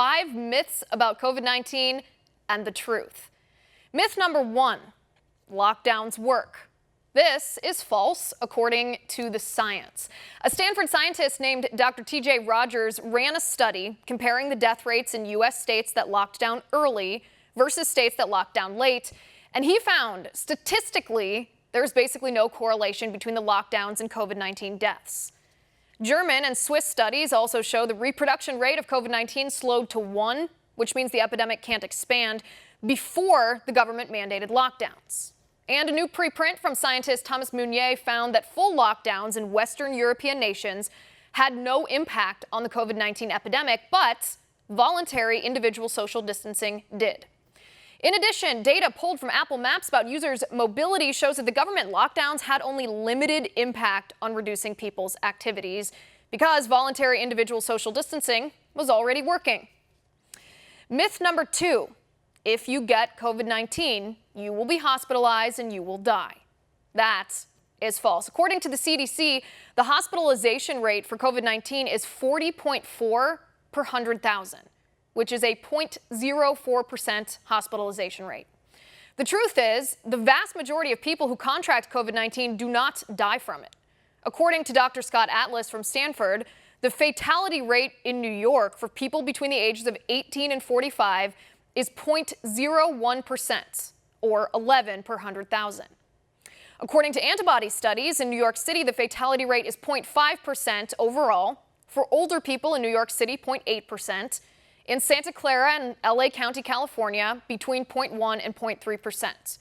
5 myths about COVID-19 and the truth. Myth number 1, lockdowns work. This is false, according to the science. A Stanford scientist named Dr. T.J. Rogers ran a study comparing the death rates in U.S. states that locked down early versus states that locked down late, and he found statistically there's basically no correlation between the lockdowns and COVID-19 deaths. German and Swiss studies also show the reproduction rate of COVID-19 slowed to 1, which means the epidemic can't expand, before the government mandated lockdowns. And a new preprint from scientist Thomas Meunier found that full lockdowns in Western European nations had no impact on the COVID-19 epidemic, but voluntary individual social distancing did. In addition, data pulled from Apple Maps about users' mobility shows that the government lockdowns had only limited impact on reducing people's activities because voluntary individual social distancing was already working. Myth number 2. If you get COVID-19, you will be hospitalized and you will die. That is false. According to the CDC, the hospitalization rate for COVID-19 is 40.4 per 100,000, which is a 0.04% hospitalization rate. The truth is, the vast majority of people who contract COVID-19 do not die from it. According to Dr. Scott Atlas from Stanford, the fatality rate in New York for people between the ages of 18 and 45 is 0.01%, or 11 per 100,000. According to antibody studies, in New York City, the fatality rate is 0.5% overall. For older people in New York City, 0.8%. In Santa Clara and LA County, California, between 0.1 and 0.3%.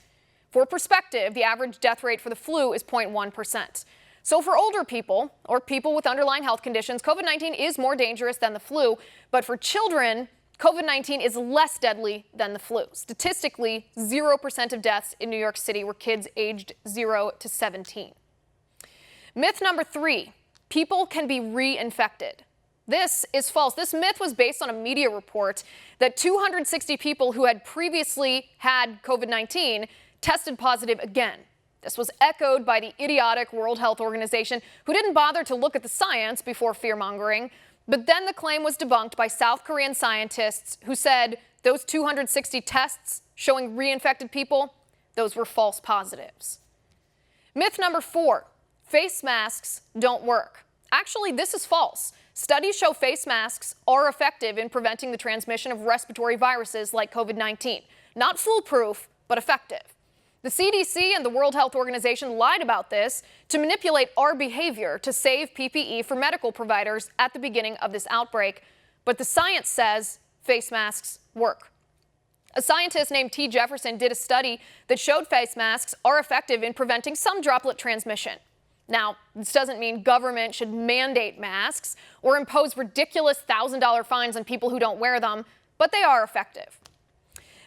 For perspective, the average death rate for the flu is 0.1%. So for older people, or people with underlying health conditions, COVID-19 is more dangerous than the flu, but for children, COVID-19 is less deadly than the flu. Statistically, 0% of deaths in New York City were kids aged 0 to 17. Myth number 3, people can be reinfected. This is false. This myth was based on a media report that 260 people who had previously had COVID-19 tested positive again. This was echoed by the idiotic World Health Organization, who didn't bother to look at the science before fear-mongering. But then the claim was debunked by South Korean scientists who said those 260 tests showing reinfected people, those were false positives. Myth number 4, face masks don't work. Actually, this is false. Studies show face masks are effective in preventing the transmission of respiratory viruses like COVID-19. Not foolproof, but effective. The CDC and the World Health Organization lied about this to manipulate our behavior to save PPE for medical providers at the beginning of this outbreak. But the science says face masks work. A scientist named T. Jefferson did a study that showed face masks are effective in preventing some droplet transmission. Now, this doesn't mean government should mandate masks or impose ridiculous $1,000 fines on people who don't wear them, but they are effective.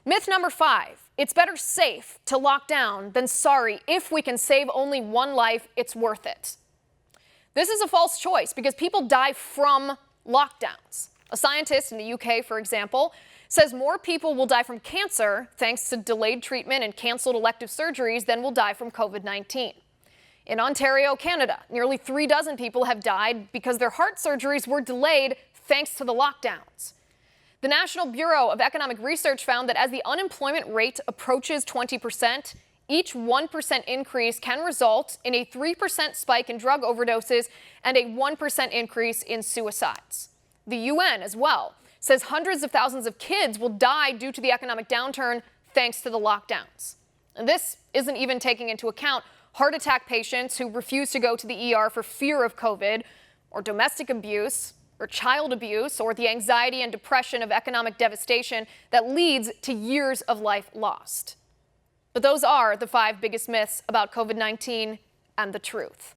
Myth number 5, it's better safe to lock down than sorry. If we can save only one life, it's worth it. This is a false choice because people die from lockdowns. A scientist in the UK, for example, says more people will die from cancer thanks to delayed treatment and canceled elective surgeries than will die from COVID-19. In Ontario, Canada, nearly 36 people have died because their heart surgeries were delayed thanks to the lockdowns. The National Bureau of Economic Research found that as the unemployment rate approaches 20%, each 1% increase can result in a 3% spike in drug overdoses and a 1% increase in suicides. The UN, as well, says hundreds of thousands of kids will die due to the economic downturn thanks to the lockdowns. And this isn't even taking into account heart attack patients who refuse to go to the ER for fear of COVID, or domestic abuse, or child abuse, or the anxiety and depression of economic devastation that leads to years of life lost. But those are the 5 biggest myths about COVID-19 and the truth.